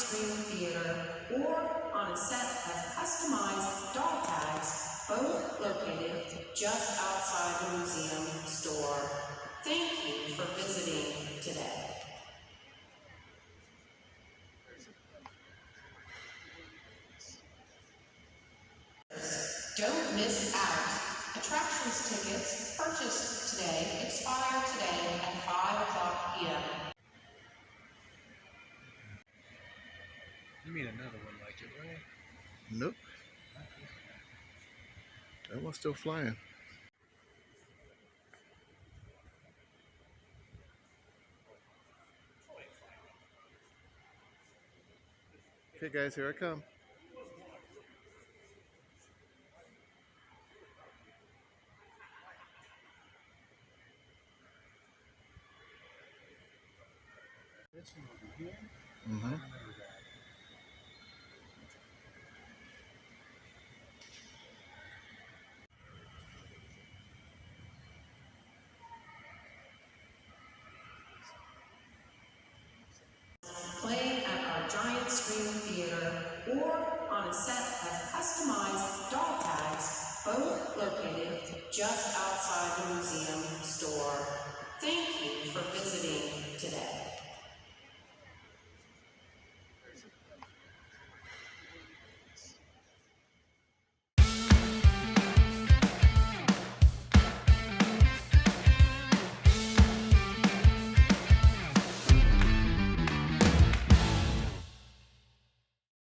screen theater or on a set of customized doll tags, both located just outside the museum store. Thank you for visiting today. Don't miss out. Attractions tickets purchased today expire today at 5 o'clock p.m. You mean another one like it, right? Nope. That one's still flying. Okay guys, here I come. This one over here? Mm-hmm. I remember that. Playing at our giant screen theater or on a set of customized doll tags, both located just outside the museum store.